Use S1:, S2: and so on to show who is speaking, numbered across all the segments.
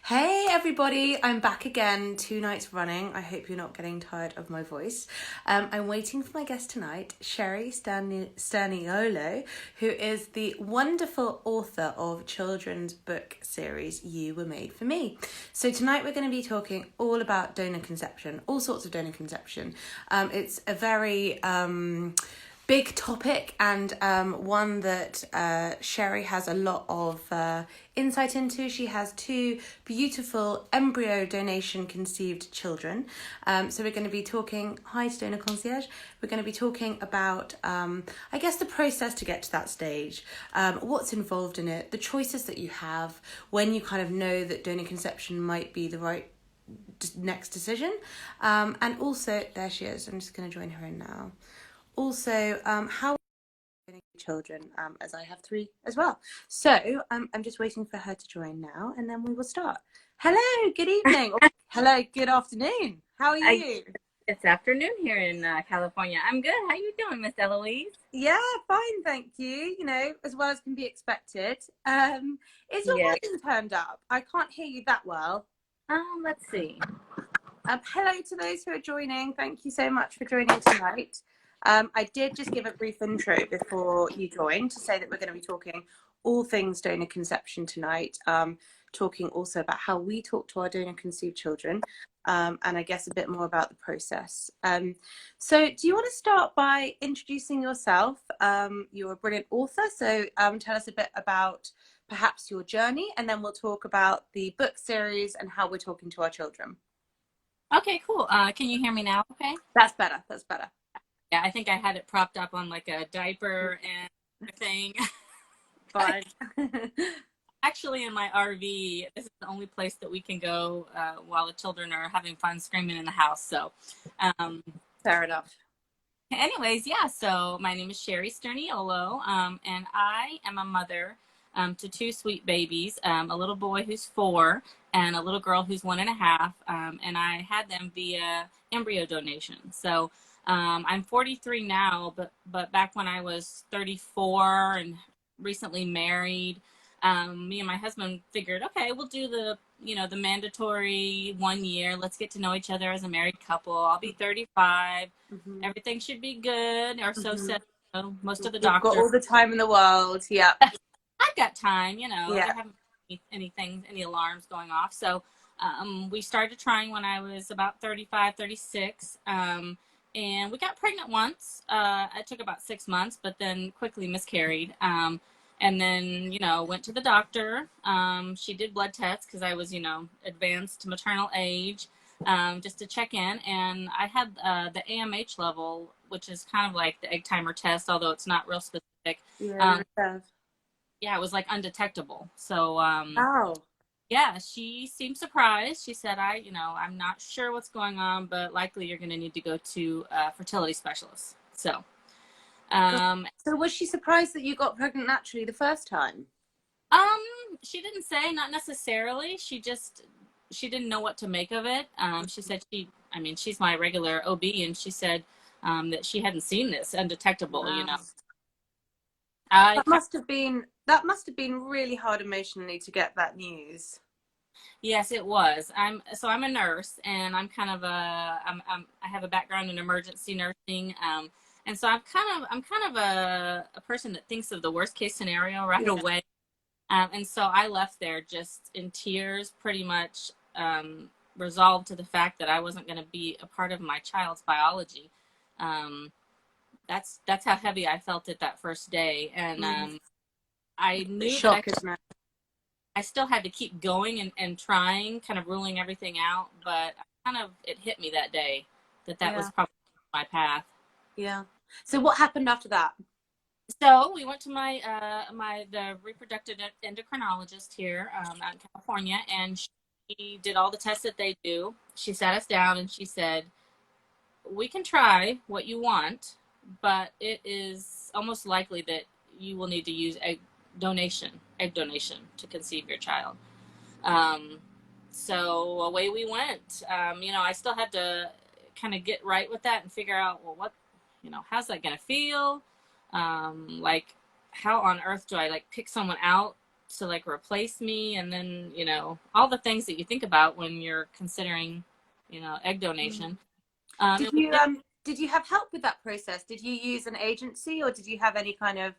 S1: Hey everybody, I'm back again 2 nights running. I hope you're not getting tired of my voice. I'm waiting for my guest tonight, Sheri Sturniolo, who is the wonderful author of children's book series You Were Made for Me. So tonight we're going to be talking all about donor conception, all sorts of donor conception. It's a very big topic and one that Sheri has a lot of insight into. She has two beautiful embryo donation conceived children. So we're going to be talking, hi to Donor Concierge, we're going to be talking about, I guess, the process to get to that stage, what's involved in it, the choices that you have when you kind of know that donor conception might be the right next decision. And also, there she is, I'm just going to join her in now. Also, how children, as I have three as well. So I'm just waiting for her to join now, and then we will start. Hello, good evening. Hello, good afternoon. How are you?
S2: It's afternoon here in California. I'm good. How you doing, Miss Eloise?
S1: Yeah, fine, thank you. You know, as well as can be expected. Is your
S2: Yeah.
S1: volume turned up? I can't hear you that well.
S2: Let's see.
S1: Hello to those who are joining. Thank you so much for joining tonight. I did just give a brief intro before you joined to say that we're going to be talking all things donor conception tonight, talking also about how we talk to our donor conceived children, and I guess a bit more about the process. So do you want to start by introducing yourself? You're a brilliant author, so tell us a bit about perhaps your journey, and then we'll talk about the book series and how we're talking to our children.
S2: Okay, cool. Can you hear me now? Okay.
S1: That's better. That's better.
S2: Yeah, I think I had it propped up on like a diaper and everything.
S1: Fine.
S2: Actually, in my RV, this is the only place that we can go while the children are having fun screaming in the house. So, um,
S1: Fair enough.
S2: anyways, yeah. So my name is Sheri Sturniolo, and I am a mother to two sweet babies, a little boy who's 4 and a little girl who's 1.5. And I had them via embryo donation. So I'm 43 now, but back when I was 34 and recently married, me and my husband figured, okay, we'll do the mandatory 1 year. Let's get to know each other as a married couple. I'll be 35.
S1: Mm-hmm.
S2: Everything should be good, or so
S1: Mm-hmm.
S2: said most of the
S1: You've got
S2: doctors.
S1: all the time in the world. Yeah.
S2: I've got time,
S1: Yeah.
S2: there haven't been any alarms going off. So we started trying when I was about 35, 36. And we got pregnant once. It took about 6 months, but then quickly miscarried. And then, went to the doctor. She did blood tests because I was, advanced maternal age, just to check in. And I had the AMH level, which is kind of like the egg timer test, although it's not real specific.
S1: Yeah.
S2: Um, yeah, it was like undetectable. So,
S1: Oh.
S2: yeah, she seemed surprised. She said, I'm not sure what's going on, but likely you're going to need to go to a fertility specialist. So,
S1: God.
S2: um,
S1: So was she surprised that you got pregnant naturally the first time?
S2: um, she didn't say, not necessarily. She didn't know what to make of it. She said she's my regular OB, and she said, that she hadn't seen this undetectable.
S1: Wow.
S2: I
S1: That must have been really hard emotionally to get that news.
S2: Yes, it was. I'm a nurse, and I'm kind of I have a background in emergency nursing. And so I'm kind of a person that thinks of the worst case scenario right
S1: Yeah.
S2: away. And so I left there just in tears, pretty much resolved to the fact that I wasn't going to be a part of my child's biology. Um, that's how heavy I felt it that first day, and
S1: Mm.
S2: I
S1: It's
S2: knew that
S1: shock, isn't it?
S2: I still had to keep going and trying, kind of ruling everything out. But it hit me that day that
S1: Yeah.
S2: was probably my path.
S1: Yeah. So what happened after that?
S2: So we went to the reproductive endocrinologist here out in California, and she did all the tests that they do. She sat us down and she said, "We can try what you want, but it is almost likely that you will need to use egg donation to conceive your child." Um, so away we went. I still had to kind of get right with that and figure out, well, how's that going to feel? Like, how on earth do I like pick someone out to like replace me, and then all the things that you think about when you're considering egg donation.
S1: Did
S2: We
S1: you
S2: did.
S1: did you have help with that process? Did you use an agency, or did you have any kind of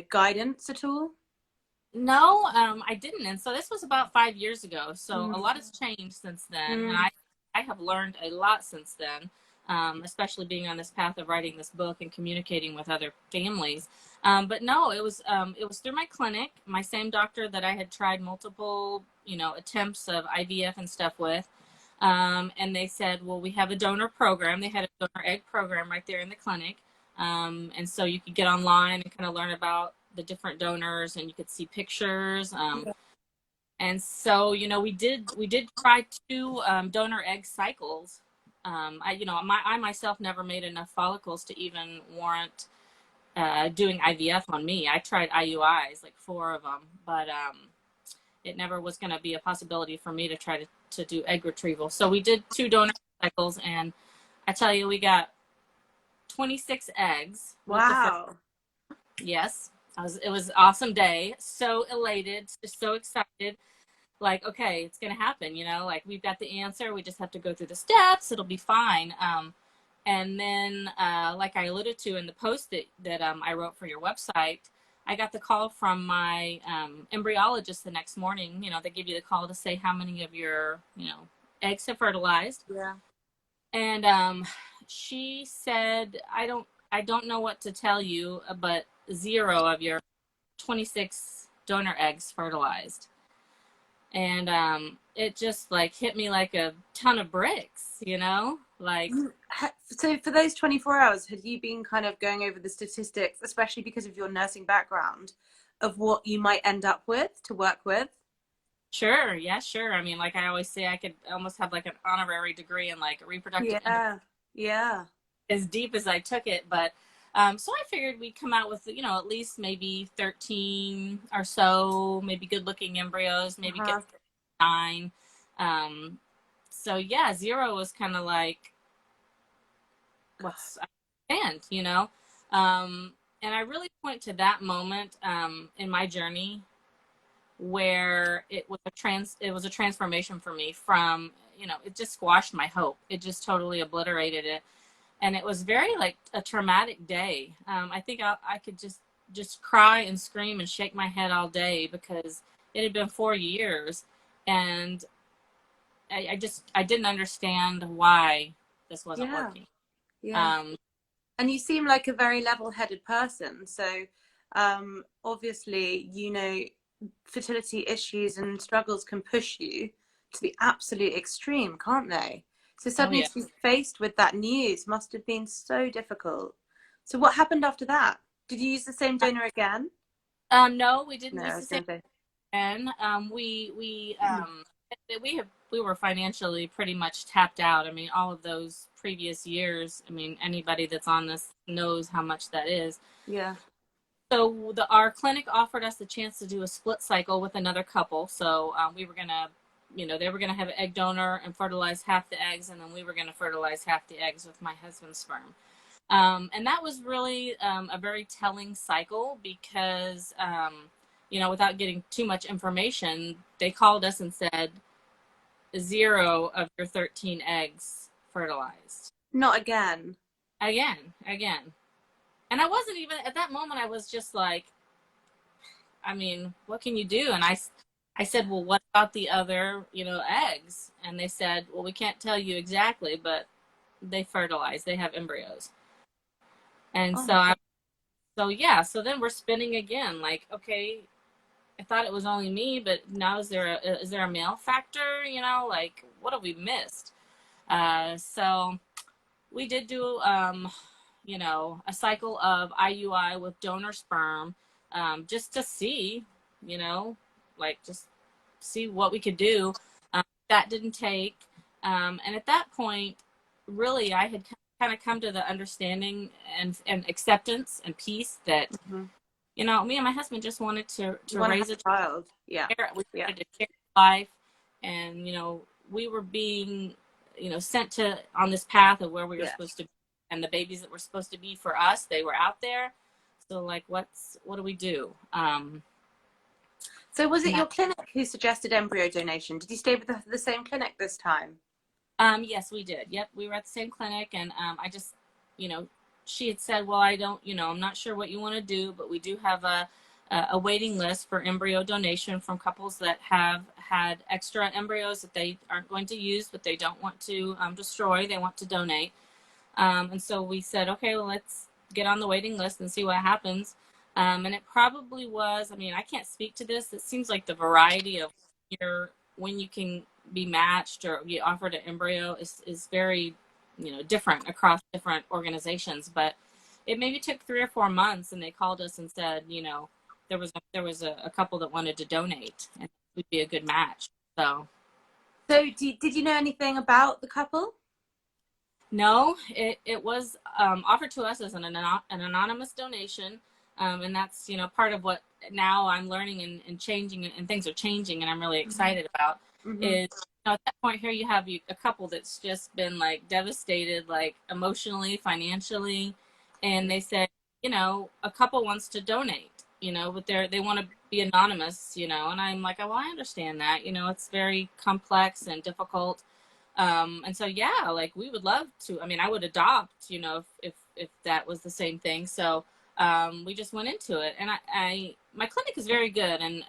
S1: guidance at all?
S2: No, I didn't. And so this was about 5 years ago. So a
S1: Mm.
S2: lot has changed since then. And
S1: Mm.
S2: I have learned a lot since then, especially being on this path of writing this book and communicating with other families. But no, it was through my clinic, my same doctor that I had tried multiple, attempts of IVF and stuff with. And they said, well, we have a donor program. They had a donor egg program right there in the clinic. And so you could get online and kind of learn about the different donors, and you could see pictures. And so, we did try two donor egg cycles. I myself never made enough follicles to even warrant doing IVF on me. I tried IUIs, like 4 of them, but it never was going to be a possibility for me to try to do egg retrieval. So we did 2 donor cycles, and I tell you, we got 26 eggs with the first.
S1: Wow.
S2: Yes, it was an awesome day. So elated, just so excited. Like, okay, it's gonna happen. Like we've got the answer. We just have to go through the steps. It'll be fine. And then, like I alluded to in the post that I wrote for your website, I got the call from my embryologist the next morning. They give you the call to say how many of your eggs have fertilized.
S1: Yeah.
S2: And she said, I don't know what to tell you, but 0 of your 26 donor eggs fertilized. And it just like hit me like a ton of bricks, like.
S1: So for those 24 hours, had you been kind of going over the statistics, especially because of your nursing background, of what you might end up with to work with?
S2: Sure. Yeah, sure. I mean, like I always say, I could almost have like an honorary degree in like reproductive
S1: Yeah. Yeah.
S2: as deep as I took it. But so I figured we'd come out with, at least maybe 13 or so, maybe good looking embryos, maybe get
S1: Uh-huh.
S2: 9. So yeah, 0 was kind of like, what's, and and I really point to that moment in my journey where it was a transformation for me from, it just squashed my hope. It just totally obliterated it. And it was very like a traumatic day. I think I could just cry and scream and shake my head all day because it had been 4 years, and I didn't understand why this wasn't
S1: Yeah.
S2: working.
S1: Yeah.
S2: Um,
S1: And you seem like a very level-headed person. So obviously, fertility issues and struggles can push you to the absolute extreme, can't they? So
S2: oh
S1: suddenly
S2: yeah.
S1: to be faced with that news must have been so difficult. So what happened after that? Did you use the same donor again?
S2: No, we didn't
S1: No, I
S2: use the
S1: was
S2: same
S1: going to say.
S2: pen. We were financially pretty much tapped out. I mean, all of those previous years. I mean, anybody that's on this knows how much that is.
S1: Yeah.
S2: So our clinic offered us the chance to do a split cycle with another couple. So we were gonna, they were gonna have an egg donor and fertilize half the eggs, and then we were gonna fertilize half the eggs with my husband's sperm. And that was really a very telling cycle because, without getting too much information, they called us and said 0 of your 13 eggs fertilized.
S1: Not again.
S2: Again. And I wasn't even, at that moment, I was just like, I mean, what can you do? And I said, well, what about the other, eggs? And they said, well, we can't tell you exactly, but they fertilize, they have embryos. And
S1: Oh my God.
S2: so yeah, so then we're spinning again, like, okay, I thought it was only me, but now is there a male factor? Like, what have we missed? So we did do, a cycle of IUI with donor sperm, just to see, like just see what we could do. That didn't take. And at that point, really, I had kind of come to the understanding and acceptance and peace that,
S1: Mm-hmm.
S2: me and my husband just wanted
S1: You
S2: to
S1: want to have
S2: raise a
S1: a child. Yeah.
S2: child. We
S1: Yeah.
S2: wanted to share life. And, we were being, sent to on this path of where we were
S1: Yeah.
S2: supposed to be. And the babies that were supposed to be for us, they were out there. So like, what do we do?
S1: So was it
S2: And
S1: your clinic who suggested embryo donation? Did you stay with the same clinic this time?
S2: yes, we did. Yep, we were at the same clinic, and I just, you know, she had said, well, I don't, I'm not sure what you want to do, but we do have a waiting list for embryo donation from couples that have had extra embryos that they aren't going to use, but they don't want to destroy. They want to donate. And so we said, okay, well, let's get on the waiting list and see what happens. And it probably was, I mean, I can't speak to this. It seems like the variety of when you can be matched or get offered an embryo is very, different across different organizations. But it maybe took 3 or 4 months, and they called us and said, there was a couple that wanted to donate, and it would be a good match.
S1: So did you know anything about the couple?
S2: No, it was offered to us as an anonymous donation, and that's part of what now I'm learning and changing, and things are changing, and I'm really excited about.
S1: Mm-hmm.
S2: Is at that point here you have a couple that's just been like devastated, like emotionally, financially, and they said, a couple wants to donate, but they want to be anonymous, and I'm like, oh, well, I understand that, it's very complex and difficult. And so, yeah, like we would love to, I mean, I would adopt, if that was the same thing. So, we just went into it, and my clinic is very good. And,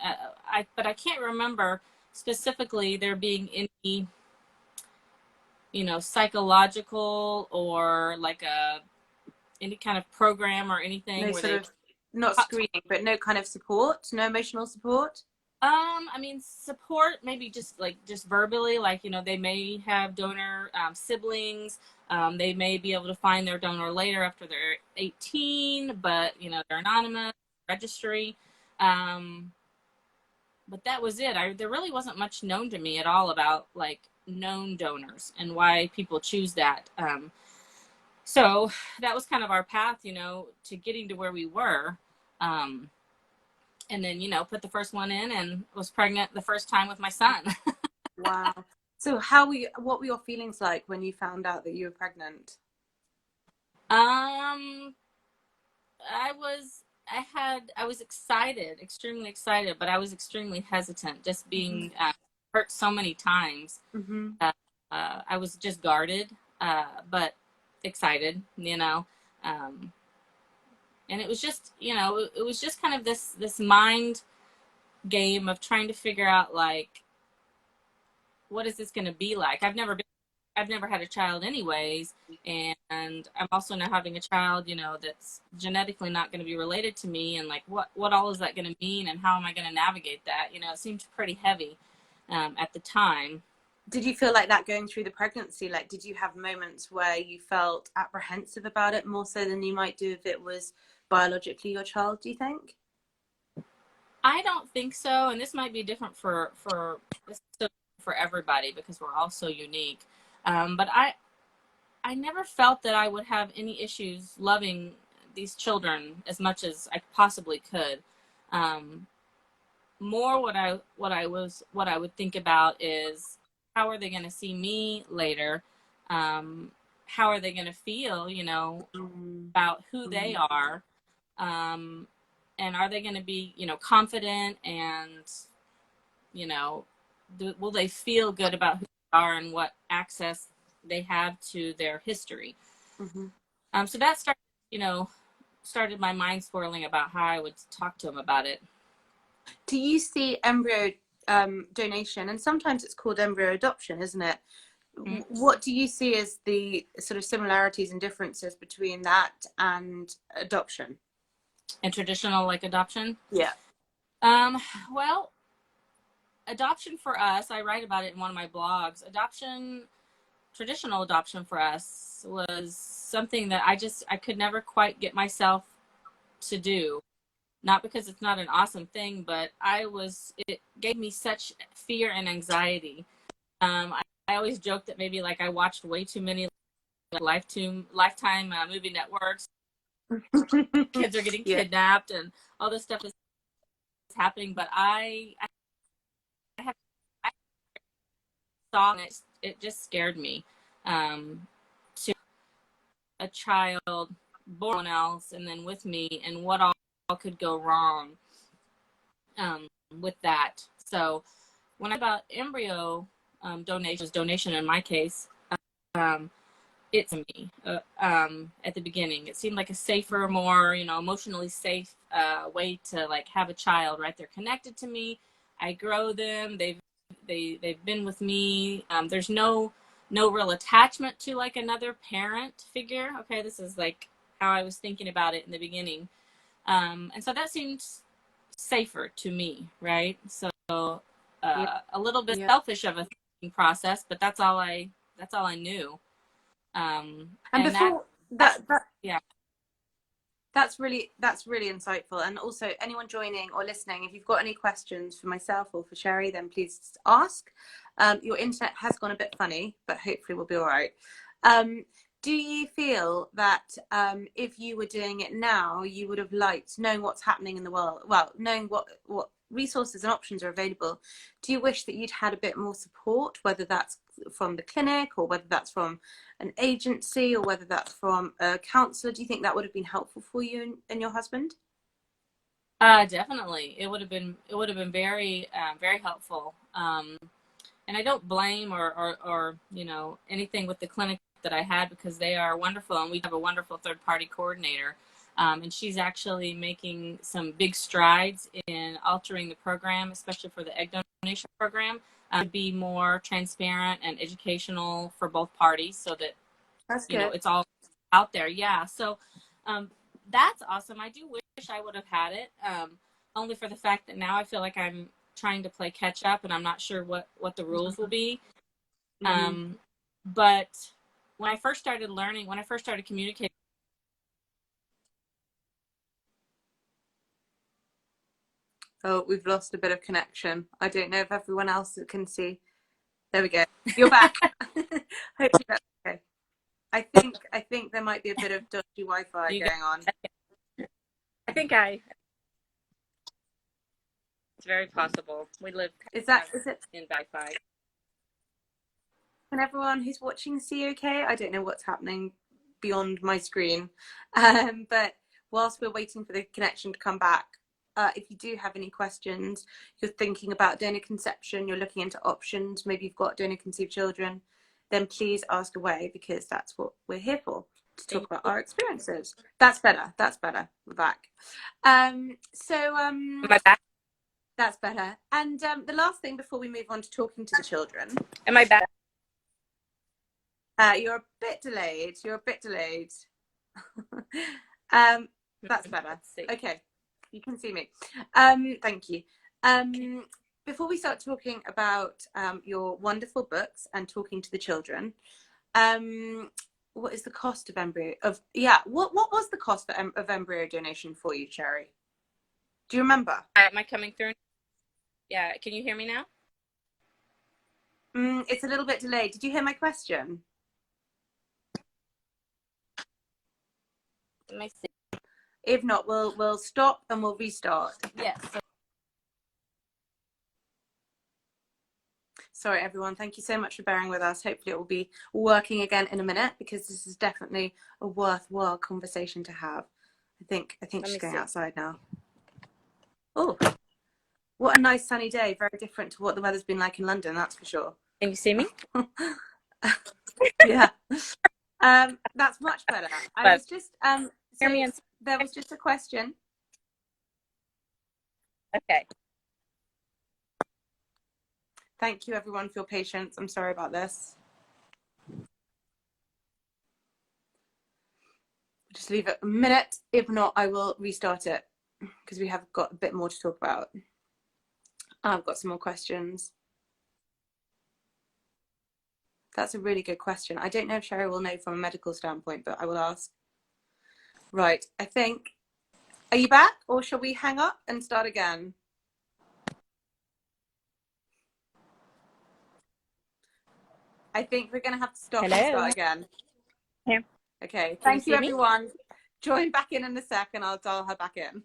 S2: but I can't remember specifically there being any, psychological or like any kind of program or anything
S1: No
S2: where
S1: sort
S2: they
S1: of, not screening, but no kind of support, no emotional support?
S2: I mean, support maybe just verbally, like, they may have donor siblings. They may be able to find their donor later after they're 18, but they're anonymous, registry. Um, but that was it. There really wasn't much known to me at all about like known donors and why people choose that. So that was kind of our path, to getting to where we were. And then put the first one in and was pregnant the first time with my son.
S1: Wow. So what were your feelings like when you found out that you were pregnant?
S2: um I was excited, extremely excited, but I was extremely hesitant, just
S1: Mm-hmm.
S2: being hurt so many times.
S1: Mm-hmm.
S2: uh, I was just guarded, but excited, and it was just it was just kind of this mind game of trying to figure out, like, what is this going to be like? I've never had a child anyways, and I'm also now having a child, that's genetically not going to be related to me, and like what all is that going to mean, and how am I going to navigate that? It seemed pretty heavy at the time.
S1: Did you feel like that going through the pregnancy? Like, did you have moments where you felt apprehensive about it more so than you might do if it was biologically your child, do you think?
S2: I don't think so, and this might be different for everybody because we're all so unique. But I never felt that I would have any issues loving these children as much as I possibly could. Um, More what I would think about is, how are they going to see me later? How are they going to feel,
S1: Mm-hmm.
S2: about who they are? Um, and are they going to be, confident, and, you know, will they feel good about who they are and what access they have to their history?
S1: Mm-hmm.
S2: So that started my mind swirling about how I would talk to them about it.
S1: Do you see embryo donation, and sometimes it's called embryo adoption, isn't it?
S2: Mm-hmm.
S1: What do you see as the sort of similarities and differences between that and adoption?
S2: And traditional, like, adoption.
S1: Yeah.
S2: Um, well, adoption for us, I write about it in one of my blogs. Traditional adoption for us was something that I could never quite get myself to do. Not because it's not an awesome thing, but it gave me such fear and anxiety. I always joke that maybe like I watched way too many Lifetime movie networks. Kids are getting
S1: Yeah.
S2: kidnapped and all this stuff is happening, but I have I saw it. It just scared me. To a child born else and then with me, and what all could go wrong. with that. So when I about embryo donation in my case, um, it's me at the beginning. It seemed like a safer, more, emotionally safe way to like have a child, right? They're connected to me. I grow them. They've been with me. There's no real attachment to like another parent figure. Okay, this is like how I was thinking about it in the beginning. And so that seems safer to me, right? So
S1: Yeah.
S2: a little bit
S1: Yeah.
S2: selfish of a thinking process, but that's all I knew.
S1: And
S2: And
S1: before
S2: that
S1: that,
S2: yeah.
S1: that's really insightful. And also, anyone joining or listening, if you've got any questions for myself or for Sheri, then please ask. Your internet has gone a bit funny, but hopefully we'll be all right. Do you feel that if you were doing it now, you would have liked knowing what's happening in the world? Well, knowing what resources and options are available. Do you wish that you'd had a bit more support, whether that's from the clinic or whether that's from an agency or whether that's from a counsellor? Do you think that would have been helpful for you and your husband?
S2: Definitely, it would have been very very helpful. And I don't blame or anything with the clinic that I had, because they are wonderful, and we have a wonderful third party coordinator. And she's actually making some big strides in altering the program, especially for the egg donation program, to be more transparent and educational for both parties, so that
S1: That's good.
S2: it's all out there. Yeah. So that's awesome. I do wish I would have had it, only for the fact that now I feel like I'm trying to play catch up, and I'm not sure what the rules will be.
S1: Mm-hmm.
S2: But when I first started learning, when I first started communicating.
S1: Oh, we've lost a bit of connection. I don't know if everyone else can see. There we go. You're back. Hopefully that's okay. I think there might be a bit of dodgy Wi-Fi
S2: You
S1: going on.
S2: I think it's very possible. We live
S1: Is it?
S2: in Wi-Fi.
S1: Can everyone who's watching see okay? I don't know what's happening beyond my screen. But whilst we're waiting for the connection to come back, if you do have any questions, you're thinking about donor conception, you're looking into options, maybe you've got donor conceived children, then please ask away, because that's what we're here for, to talk about our experiences. That's better. We're back.
S2: Am I back?
S1: That's better. And the last thing before we move on to talking to the children.
S2: Am I back?
S1: You're a bit delayed. That's better. Okay, you can see me. Thank you. Before we start talking about your wonderful books and talking to the children, what is the cost of what was the cost of embryo donation for you, Sheri? Do you remember?
S2: Am I coming through? Yeah, can you hear me now?
S1: It's a little bit delayed. Did you hear my question?
S2: Let me see.
S1: If not, we'll stop and we'll restart.
S2: Yes.
S1: Sorry, everyone. Thank you so much for bearing with us. Hopefully it will be working again in a minute, because this is definitely a worthwhile conversation to have. I think she's going outside now. Oh, what a nice sunny day. Very different to what the weather's been like in London, that's for sure.
S2: Can you see me?
S1: Yeah. That's much better. I was just there was just a question.
S2: Okay.
S1: Thank you, everyone, for your patience. I'm sorry about this. Just leave it a minute. If not, I will restart it, because we have got a bit more to talk about. I've got some more questions. That's a really good question. I don't know if Sheri will know from a medical standpoint, but I will ask. Right, I think. Are you back, or shall we hang up and start again? I think we're going to have to stop and start again.
S2: Here.
S1: Okay, thank you, everyone. Join back in a sec, and I'll dial her back in.